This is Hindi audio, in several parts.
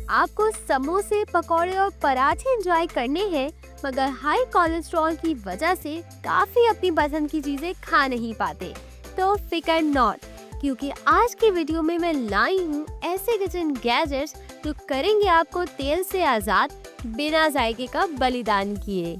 आपको समोसे, पकौड़े और पराठे एंजॉय करने हैं, मगर हाई कोलेस्ट्रॉल की वजह से काफी अपनी पसंद की चीजें खा नहीं पाते, तो फिकर नॉट, क्योंकि आज की वीडियो में मैं लाई हूँ ऐसे किचन गैजेट्स जो करेंगे आपको तेल से आजाद, बिना जायके का बलिदान किए।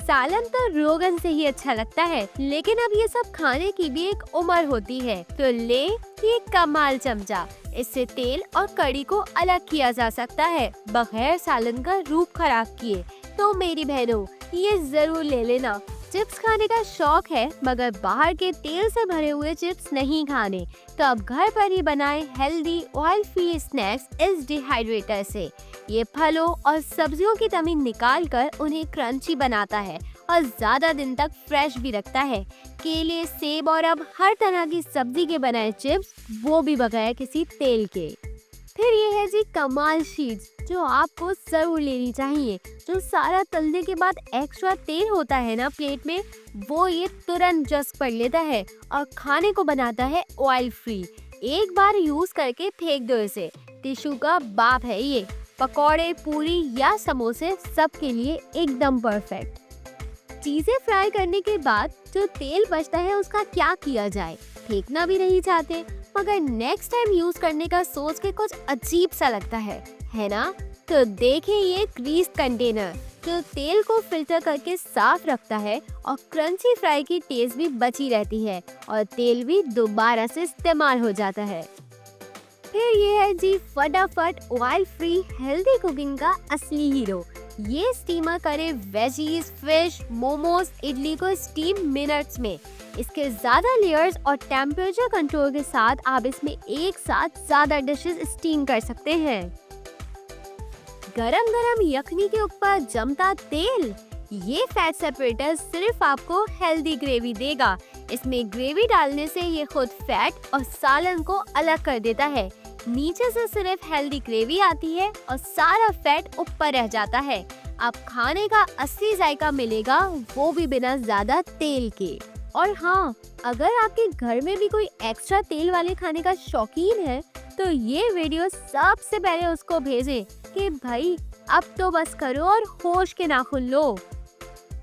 सालन तो रोगन से ही अच्छा लगता है, लेकिन अब ये सब खाने की भी एक उम्र होती है, तो ले ये कमाल चमचा। इससे तेल और कड़ी को अलग किया जा सकता है बगैर सालन का रूप खराब किए। तो मेरी बहनों, ये जरूर ले लेना। चिप्स खाने का शौक है मगर बाहर के तेल से भरे हुए चिप्स नहीं खाने, तो अब घर पर ही बनाएं हेल्दी ऑयल फ्री स्नैक्स इस डिहाइड्रेटर से। ये फलों और सब्जियों की तमी निकाल कर उन्हें क्रंची बनाता है और ज्यादा दिन तक फ्रेश भी रखता है। केले, सेब और अब हर तरह की सब्जी के बनाए चिप्स, वो भी बगैर किसी तेल के। फिर ये है जी कमाल शीट्स, जो आपको जरूर लेनी चाहिए। जो सारा तलने के बाद एक्स्ट्रा तेल होता है ना प्लेट में, वो ये तुरंत जस्ट कर लेता है और खाने को बनाता है ऑयल फ्री। एक बार यूज करके फेंक दो इसे, टिश्यू का बाप है ये। पकौड़े, पूरी या समोसे सबके लिए एकदम परफेक्ट। चीजें फ्राई करने के बाद जो तेल बचता है उसका क्या किया जाए? फेंकना भी नहीं चाहते, मगर नेक्स्ट टाइम यूज करने का सोच के कुछ अजीब सा लगता है ना? तो देखें ये ग्रीस कंटेनर, जो तेल को फिल्टर करके साफ रखता है और क्रंची फ्राई की टेस्ट भी बची रहती है और तेल भी दोबारा से इस्तेमाल हो जाता है। फिर ये है जी फटाफट ऑयल फ्री हेल्दी कुकिंग का असली हीरो। ये स्टीमर करे वेजीज, फिश, मोमोज, इडली को स्टीम मिनट्स में। इसके ज्यादा लेयर्स और टेम्परेचर कंट्रोल के साथ आप इसमें एक साथ ज्यादा डिशेस स्टीम कर सकते हैं। गरम गरम यखनी के ऊपर जमता तेल, ये फैट सेपरेटर सिर्फ आपको हेल्दी ग्रेवी देगा। इसमें ग्रेवी डालने से ये खुद फैट और सालन को अलग कर देता है। नीचे से सिर्फ हेल्दी ग्रेवी आती है और सारा फैट ऊपर रह जाता है। अब खाने का असली जायका मिलेगा, वो भी बिना ज्यादा तेल के। और हाँ, अगर आपके घर में भी कोई एक्स्ट्रा तेल वाले खाने का शौकीन है, तो ये वीडियो सबसे पहले उसको भेजें कि भाई अब तो बस करो और होश के नाखून लो।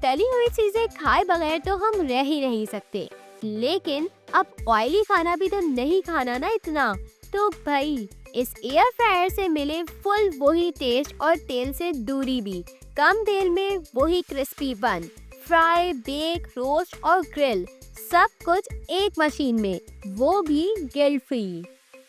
तली हुई चीजें खाए बगैर तो हम रह ही नहीं सकते, लेकिन अब ऑयली खाना भी तो नहीं खाना ना इतना। तो भाई इस एयर फ्रायर से मिले फुल वही टेस्ट और तेल से दूरी भी। कम तेल में वही क्रिस्पीपन, फ्राई, बेक, रोस्ट और ग्रिल, सब कुछ एक मशीन में, वो भी गिल्ट फ्री।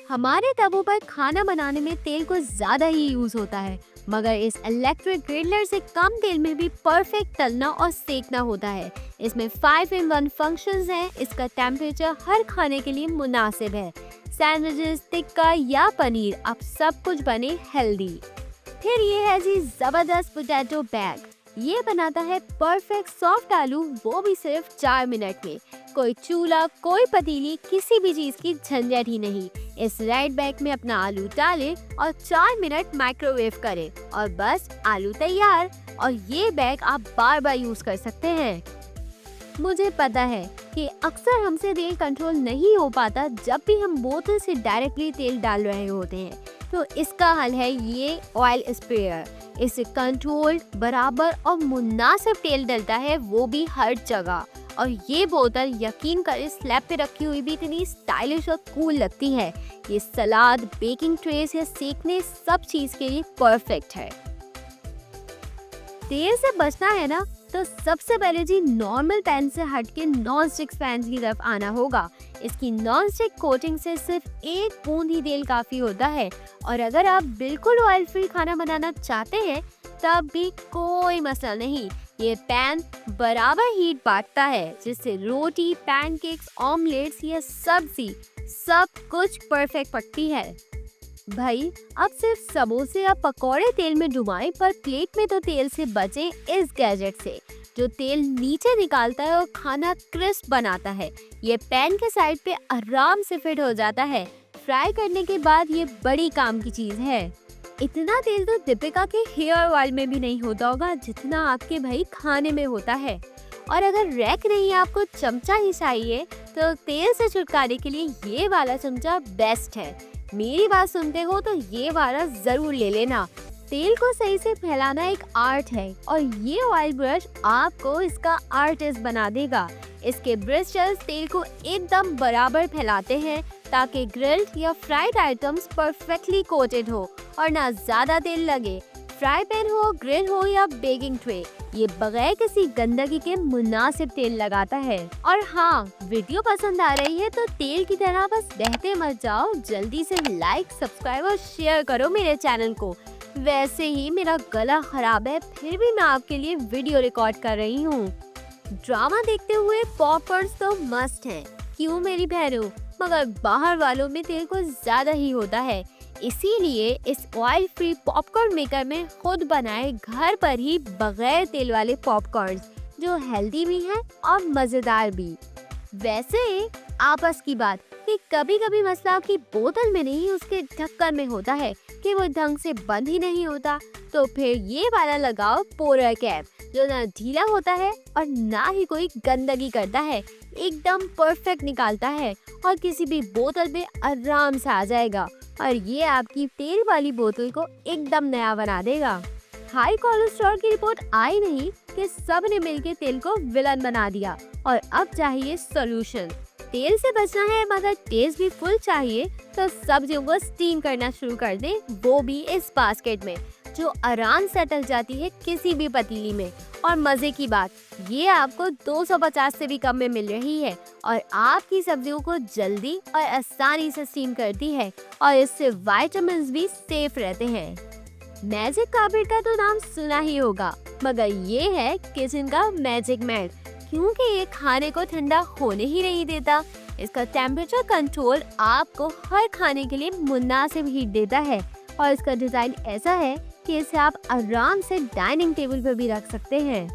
हमारे तवों पर खाना बनाने में तेल को ज्यादा ही यूज होता है, मगर इस इलेक्ट्रिक ग्रिल्लर से कम तेल में भी परफेक्ट तलना और सेकना होता है। इसमें 5-in-1 फंक्शंस हैं। इसका टेम्परेचर हर खाने के लिए मुनासिब है। सैंडविचेस, टिक्का या पनीर, अब सब कुछ बने हेल्दी। फिर ये है जी जबरदस्त पोटैटो बैग। ये बनाता है परफेक्ट सॉफ्ट आलू, वो भी सिर्फ 4 मिनट में। कोई चूल्हा, कोई पतीली, किसी भी चीज की झंझट ही नहीं। इस रेड बैग में अपना आलू डालें और 4 मिनट माइक्रोवेव करें और बस आलू तैयार। और ये बैग आप बार बार यूज कर सकते हैं। मुझे पता है कि अक्सर हमसे तेल कंट्रोल नहीं हो पाता जब भी हम बोतल से डायरेक्टली तेल डाल रहे होते हैं, तो इसका हल है ये ऑयल स्प्रेयर। इससे कंट्रोल्ड, बराबर और मुनासिब तेल डलता है, वो भी हर जगह। और ये बोतल यकीन करें स्लैब पे रखी हुई भी इतनी स्टाइलिश और कूल लगती है। ये सलाद, बेकिंग ट्रेस या सेकने सब चीज के लिए परफेक्ट है। तेल से बचना है ना, तो सबसे पहले जी नॉर्मल पैन से हटके नॉन स्टिक पैन की तरफ आना होगा। इसकी नॉन स्टिक कोटिंग से सिर्फ एक बूंद ही तेल काफी होता है। और अगर आप बिल्कुल ऑयल फ्री खाना बनाना चाहते हैं, तब भी कोई मसला नहीं। ये पैन बराबर हीट बांटता है, जिससे रोटी, पैनकेक्स, ऑमलेट्स या सब्जी सब कुछ परफेक्ट पकती है। भाई अब सिर्फ समोसे या पकौड़े तेल में डुबाएं, पर प्लेट में तो तेल से बचें इस गैजेट से, जो तेल नीचे निकालता है और खाना क्रिस्प बनाता है। ये पैन के साइड पे आराम से फिट हो जाता है। फ्राई करने के बाद ये बड़ी काम की चीज है। इतना तेल तो दीपिका के हेयर ऑयल में भी नहीं होता होगा जितना आपके भाई खाने में होता है। और अगर रैक नहीं आपको चमचा ही चाहिए, तो तेल से छुटकारे के लिए ये वाला चमचा बेस्ट है। मेरी बात सुनते हो तो ये वाला जरूर ले लेना। तेल को सही से फैलाना एक आर्ट है और ये ऑयल ब्रश आपको इसका आर्टिस्ट बना देगा। इसके ब्रशेस तेल को एकदम बराबर फैलाते हैं ताकि ग्रिल्ड या फ्राइड आइटम्स परफेक्टली कोटेड हो और ना ज्यादा तेल लगे। फ्राई पैन हो, ग्रिल हो या बेकिंग ट्रे, ये बगैर किसी गंदगी के मुनासिब तेल लगाता है। और हाँ, वीडियो पसंद आ रही है तो तेल की तरह बस बहते मत जाओ, जल्दी से लाइक, सब्सक्राइब और शेयर करो मेरे चैनल को। वैसे ही मेरा गला खराब है, फिर भी मैं आपके लिए वीडियो रिकॉर्ड कर रही हूँ। ड्रामा देखते हुए पॉपकॉर्न्स तो मस्ट हैं, क्यों मेरी बहनों, मगर बाहर वालों में तेल कुछ ज्यादा ही होता है। इसीलिए इस ऑयल फ्री पॉपकॉर्न मेकर में खुद बनाए घर पर ही बगैर तेल वाले पॉपकॉर्न्स, जो हेल्दी भी हैं और मजेदार भी। वैसे आपस की बात कि कभी-कभी मसला आपकी बोतल में नहीं, उसके ढक्कन में होता है कि वो ढंग से बंद ही नहीं होता। तो फिर ये वाला लगाओ पोरर कैप, जो ना ढीला होता है और ना ही कोई गंदगी करता है, एकदम परफेक्ट निकालता है और किसी भी बोतल पे आराम से आ जाएगा और ये आपकी तेल वाली बोतल को एकदम नया बना देगा। हाई कोलेस्ट्रॉल की रिपोर्ट आई नहीं कि सब ने मिलकर तेल को विलन बना दिया और अब चाहिए सॉल्यूशन। तेल से बचना है मगर टेस्ट भी फुल चाहिए तो सब्जियों को स्टीम करना शुरू कर दें, वो भी इस बास्केट में जो आराम से अटक जाती है किसी भी पतीली में। और मजे की बात, ये आपको 250 से भी कम में मिल रही है और आपकी सब्जियों को जल्दी और आसानी से स्टीम करती है और इससे विटामिन्स भी सेफ रहते हैं। मैजिक कारपेट का तो नाम सुना ही होगा, मगर ये है किचन का मैजिक मैट, क्योंकि ये खाने को ठंडा होने ही नहीं देता। इसका टेम्परेचर कंट्रोल आपको हर खाने के लिए मुनासिब हीट देता है और इसका डिजाइन ऐसा है कि इसे आप आराम से डाइनिंग टेबल पर भी रख सकते हैं।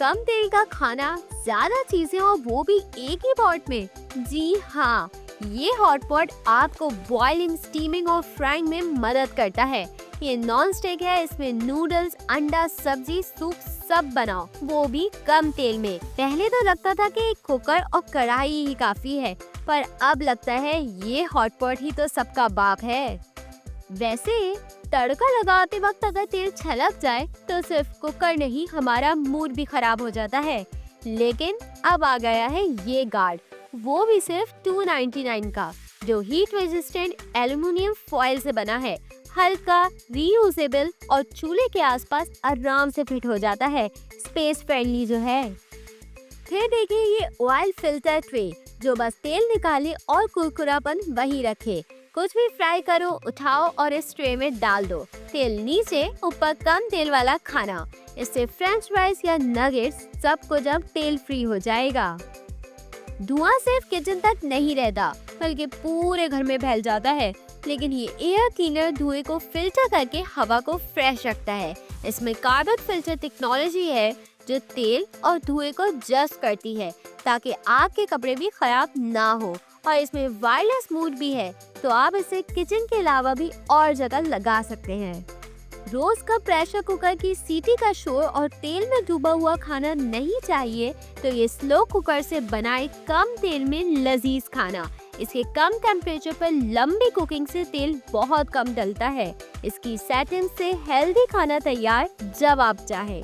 कम तेल का खाना, ज्यादा चीजें और वो भी एक ही पॉट में। जी हाँ, ये हॉट पॉट आपको बॉइलिंग, स्टीमिंग और फ्राइंग में मदद करता है। ये नॉन स्टिक है, इसमें नूडल्स, अंडा, सब्जी, सूप सब बनाओ, वो भी कम तेल में। पहले तो लगता था कि एक कुकर और कढ़ाई ही काफी है, पर अब लगता है ये हॉट पॉट ही तो सबका बाप है। वैसे तड़का लगाते वक्त अगर तेल छलक जाए तो सिर्फ कुकर नहीं, हमारा मूड भी खराब हो जाता है। लेकिन अब आ गया है ये गार्ड, वो भी सिर्फ 299 का, जो हीट रेजिस्टेंट एल्युमिनियम फॉइल से बना है। हल्का, रीयूजेबल और चूल्हे के आसपास आराम से फिट हो जाता है, स्पेस फ्रेंडली जो है। फिर देखिए ये ऑयल फिल्टर ट्रे, जो बस तेल निकाले और कुरकुरापन वही रखे। कुछ भी फ्राई करो, उठाओ और इस ट्रे में डाल दो। तेल नीचे, ऊपर कम तेल वाला खाना। इससे फ्रेंच फ्राइज या नगेट्स सब कुछ अब तेल फ्री हो जाएगा। धुआं सिर्फ किचन तक नहीं रहता बल्कि पूरे घर में फैल जाता है, लेकिन ये एयर क्लीनर धुएं को फिल्टर करके हवा को फ्रेश रखता है। इसमें कार्बन फिल्टर टेक्नोलॉजी है जो तेल और धुएं को जस्ट करती है ताकि आपके कपड़े भी खराब ना हो। और इसमें वायरलेस मोड भी है, तो आप इसे किचन के अलावा भी और जगह लगा सकते हैं। रोज का प्रेशर कुकर की सीटी का शोर और तेल में डूबा हुआ खाना नहीं चाहिए, तो ये स्लो कुकर से बनाए कम तेल में लजीज खाना। इसके कम टेम्परेचर पर लंबी कुकिंग से तेल बहुत कम डलता है। इसकी सेटिंग से हेल्दी खाना तैयार जब आप चाहें।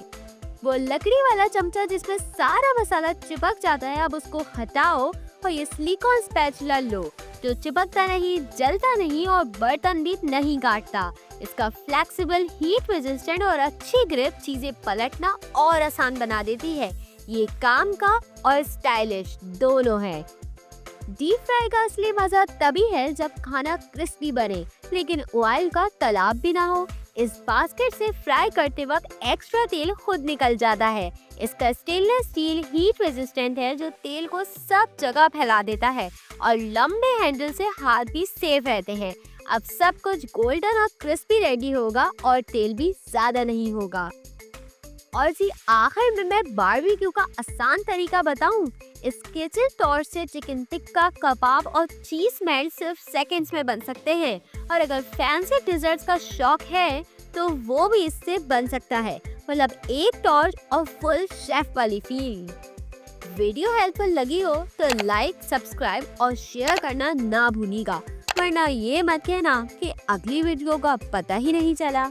वो लकड़ी वाला चमचा जिसमें सारा मसाला चिपक जाता है, अब उसको हटाओ और ये सिलिकॉन स्पैचुला लो, जो चिपकता नहीं, जलता नहीं और बर्तन भी नहीं काटता। इसका फ्लेक्सिबल, हीट रेजिस्टेंट और अच्छी ग्रिप चीजें पलटना और आसान बना देती है। ये काम का और स्टाइलिश दोनों है। डीप फ्राई का असली मजा तभी है जब खाना क्रिस्पी बने, लेकिन ऑयल का तालाब भी ना हो। इस बास्केट से फ्राई करते वक्त एक्स्ट्रा तेल खुद निकल जाता है। इसका स्टेनलेस स्टील हीट रेजिस्टेंट है जो तेल को सब जगह फैला देता है और लंबे हैंडल से हाथ भी सेफ रहते हैं। अब सब कुछ गोल्डन और क्रिस्पी रेडी होगा और तेल भी ज्यादा नहीं होगा। और जी आखिर में मैं बारबेक्यू का आसान तरीका बताऊं। इस किचन टॉर्च से चिकन टिक्का, कबाब और चीज मेल्ट सिर्फ सेकंड्स में बन सकते हैं। और अगर फैंसी डिजर्ट्स का शौक है तो वो भी इससे बन सकता है, मतलब एक टॉर्च और फुल शेफ वाली फील। वीडियो हेल्पफुल लगी हो तो लाइक, सब्सक्राइब और शेयर करना ना भूलिएगा। वरना ये मत कहना कि अगली वीडियो का पता ही नहीं चला।